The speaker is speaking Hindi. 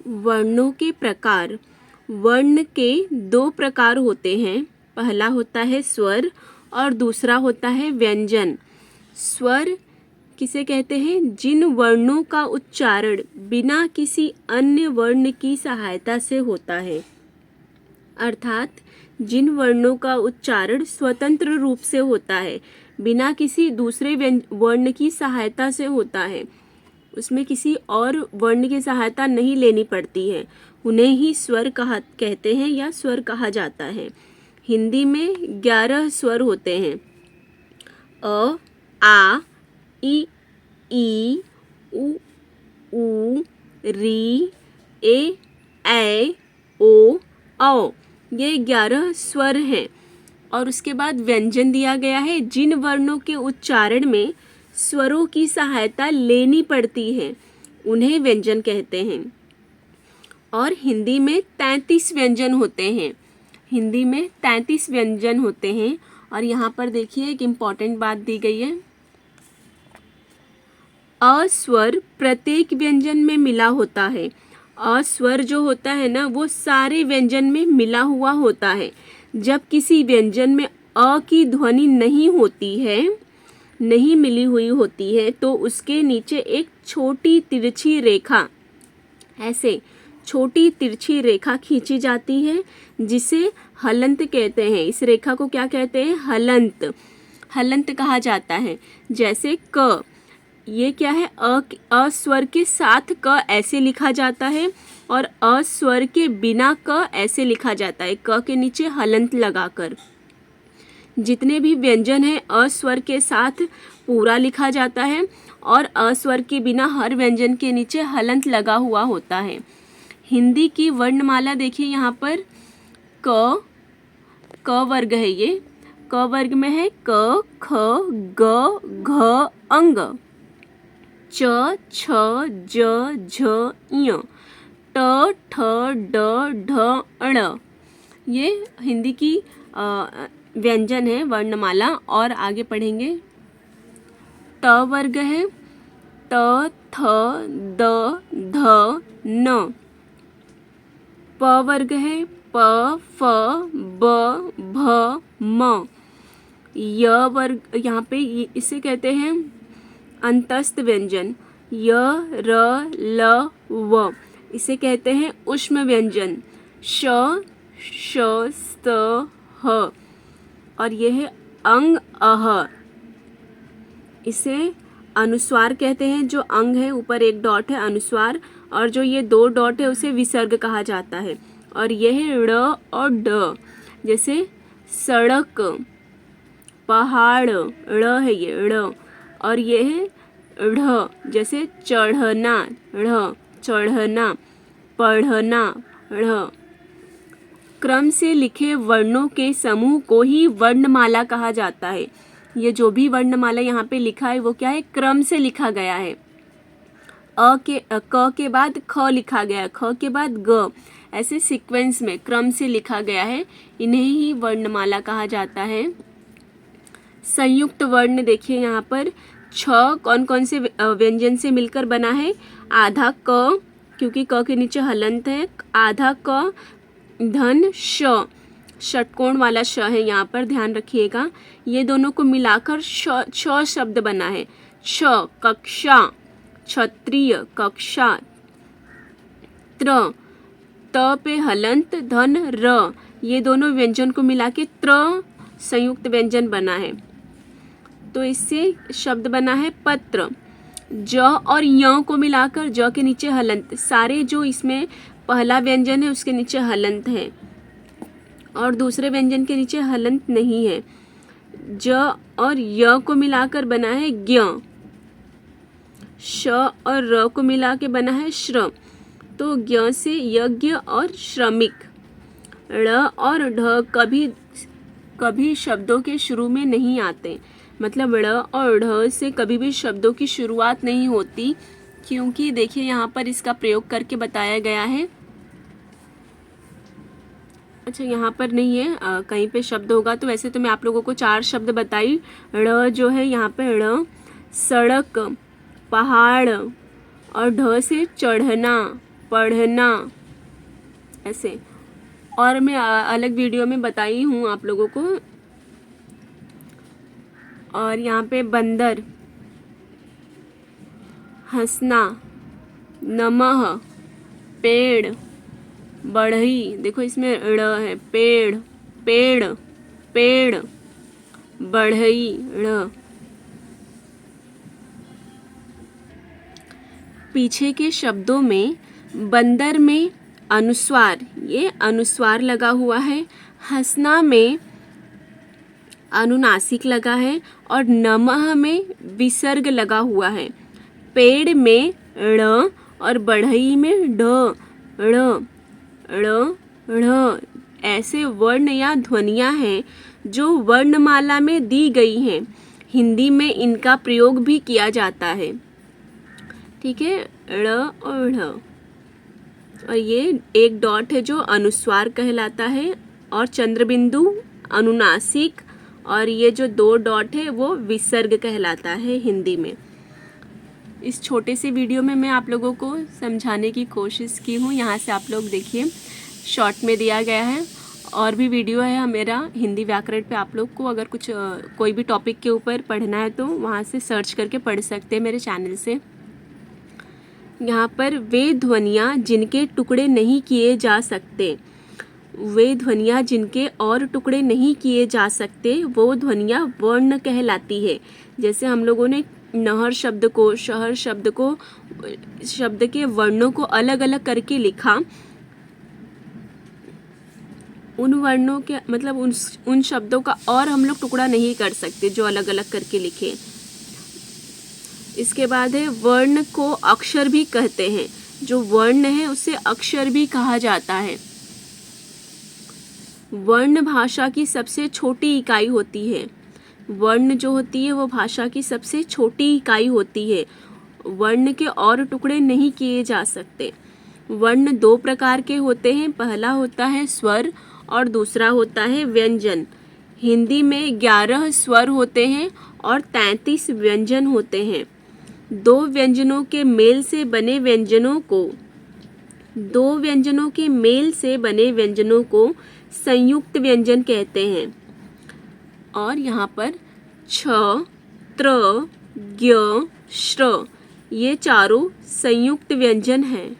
वर्णों के प्रकार। वर्ण के दो प्रकार होते हैं। पहला होता है स्वर और दूसरा होता है व्यंजन। स्वर किसे कहते हैं? जिन वर्णों का उच्चारण बिना किसी अन्य वर्ण की सहायता से होता है, अर्थात जिन वर्णों का उच्चारण स्वतंत्र रूप से होता है, बिना किसी दूसरे वर्ण की सहायता से होता है, उसमें किसी और वर्ण की सहायता नहीं लेनी पड़ती है, उन्हें ही स्वर कहते हैं या स्वर कहा जाता है। हिंदी में 11 स्वर होते हैं। अ, आ, इ, उ, ऊ, री, ए, ऐ, ओ, औ। ये 11 स्वर हैं। और उसके बाद व्यंजन दिया गया है। जिन वर्णों के उच्चारण में स्वरों की सहायता लेनी पड़ती है, उन्हें व्यंजन कहते हैं। और हिंदी में 33 व्यंजन होते हैं। हिंदी में 33 व्यंजन होते हैं। और यहाँ पर देखिए एक इम्पॉर्टेंट बात दी गई है। अ स्वर प्रत्येक व्यंजन में मिला होता है। अ स्वर जो होता है ना, वो सारे व्यंजन में मिला हुआ होता है। जब किसी व्यंजन में अ की ध्वनि नहीं होती है, नहीं मिली हुई होती है, तो उसके नीचे एक छोटी तिरछी रेखा, ऐसे छोटी तिरछी रेखा खींची जाती है, जिसे हलंत कहते हैं। इस रेखा को क्या कहते हैं? हलंत। हलंत कहा जाता है। जैसे क, ये क्या है? अ स्वर के साथ क ऐसे लिखा जाता है और अ स्वर के बिना क ऐसे लिखा जाता है, क के नीचे हलंत लगाकर। जितने भी व्यंजन हैं अ स्वर के साथ पूरा लिखा जाता है और अ स्वर के बिना हर व्यंजन के नीचे हलंत लगा हुआ होता है। हिंदी की वर्णमाला देखिए यहाँ पर। क वर्ग है ये। क वर्ग में है क, ख, ग, घ, अंग। च, छ, ज, झ, ञ। ट, ठ, ड, ढ, ण। ये हिंदी की व्यंजन है, वर्णमाला। और आगे पढ़ेंगे। ट वर्ग है ट, थ, द, ध, न। प वर्ग है प, फ, ब, भ, म। य वर्ग, यहाँ पे इसे कहते हैं अंतस्थ व्यंजन। य, र, ल, व। इसे कहते हैं ऊष्म व्यंजन। श, श, स, ह। और यह है अंग, अह। इसे अनुस्वार कहते हैं। जो अंग है, ऊपर एक डॉट है, अनुस्वार। और जो ये 2 डॉट है, उसे विसर्ग कहा जाता है। और यह है ड़ और ड। जैसे सड़क, पहाड़, ड़ है ये, ड़। और ये है ढ़, जैसे चढ़ना, ढ़, चढ़ना, पढ़ना, ढ़। क्रम से लिखे वर्णों के समूह को ही वर्णमाला कहा जाता है। ये जो भी वर्णमाला यहाँ पे लिखा है, वो क्या है? क्रम से लिखा गया है। क के बाद ख लिखा गया है, ख के बाद ग, ऐसे सीक्वेंस में क्रम से लिखा गया है। इन्हें ही वर्णमाला कहा जाता है। संयुक्त वर्ण देखिए यहाँ पर। छ कौन कौन से व्यंजन से मिलकर बना है? आधा क, क्योंकि क के नीचे हलंत है, आधा क, धन श, षटकोण वाला श है यहाँ पर, ध्यान रखिएगा। ये दोनों को मिलाकर छ शब्द बना है। छ, कक्षा, क्षत्रिय, कक्षा। त्र, त पे हलंत, धन र। ये दोनों व्यंजन को मिला के त्र संयुक्त व्यंजन बना है। तो इससे शब्द बना है पत्र। ज और य को मिलाकर, ज के नीचे हलंत, सारे जो इसमें पहला व्यंजन है उसके नीचे हलंत है और दूसरे व्यंजन के नीचे हलंत नहीं है। ज और य को मिलाकर बना है ज्ञ। श और र को मिला के बना है श्र। तो ज्ञ से यज्ञ और श्रमिक। ड़ और ढ कभी शब्दों के शुरू में नहीं आते। मतलब ड़ और ढ से कभी भी शब्दों की शुरुआत नहीं होती, क्योंकि देखिए यहाँ पर इसका प्रयोग करके बताया गया है। अच्छा, यहाँ पर नहीं है, कहीं पे शब्द होगा तो। वैसे तो मैं आप लोगों को 4 शब्द बताई। ड़ जो है यहाँ पे ड़, सड़क, पहाड़, और ढ से चढ़ना, पढ़ना, ऐसे। और मैं अलग वीडियो में बताई हूँ आप लोगों को। और यहाँ पे बंदर, हंसना, नमः, पेड़, बढ़ई, देखो इसमें ड़ है, पेड़, पेड़, पेड़, बढ़ई, ड़। पीछे के शब्दों में बंदर में अनुस्वार, ये अनुस्वार लगा हुआ है। हंसना में अनुनासिक लगा है और नमः में विसर्ग लगा हुआ है। पेड़ में ड़ और बढ़ई में ढ, ड़, ड़, ढ़। ऐसे वर्ण या ध्वनियाँ हैं जो वर्णमाला में दी गई हैं। हिंदी में इनका प्रयोग भी किया जाता है। ठीक है, ड़ और ढ। और ये एक डॉट है जो अनुस्वार कहलाता है, और चंद्रबिंदु अनुनासिक, और ये जो 2 डॉट है वो विसर्ग कहलाता है हिंदी में। इस छोटे से वीडियो में मैं आप लोगों को समझाने की कोशिश की हूँ। यहाँ से आप लोग देखिए, शॉर्ट में दिया गया है। और भी वीडियो है मेरा हिंदी व्याकरण पे, आप लोग को अगर कुछ कोई भी टॉपिक के ऊपर पढ़ना है तो वहाँ से सर्च करके पढ़ सकते हैं मेरे चैनल से। यहाँ पर वे ध्वनियाँ जिनके टुकड़े नहीं किए जा सकते, वे ध्वनियाँ जिनके और टुकड़े नहीं किए जा सकते, वो ध्वनियाँ वर्ण कहलाती है। जैसे हम लोगों ने नहर शब्द को, शहर शब्द को, शब्द के वर्णों को अलग अलग करके लिखा। उन वर्णों के मतलब उन शब्दों का और हम लोग टुकड़ा नहीं कर सकते जो अलग अलग करके लिखे। इसके बाद है वर्ण को अक्षर भी कहते हैं। जो वर्ण है उसे अक्षर भी कहा जाता है। वर्ण भाषा की सबसे छोटी इकाई होती है। वर्ण जो होती है वो भाषा की सबसे छोटी इकाई होती है। वर्ण के और टुकड़े नहीं किए जा सकते। वर्ण 2 प्रकार के होते हैं। पहला होता है स्वर और दूसरा होता है व्यंजन। हिंदी में 11 स्वर होते हैं और 33 व्यंजन होते हैं। 2 व्यंजनों के मेल से बने व्यंजनों को संयुक्त व्यंजन कहते हैं। और यहाँ पर छ, त्र, ज्ञ, श्र, ये चारों संयुक्त व्यंजन हैं।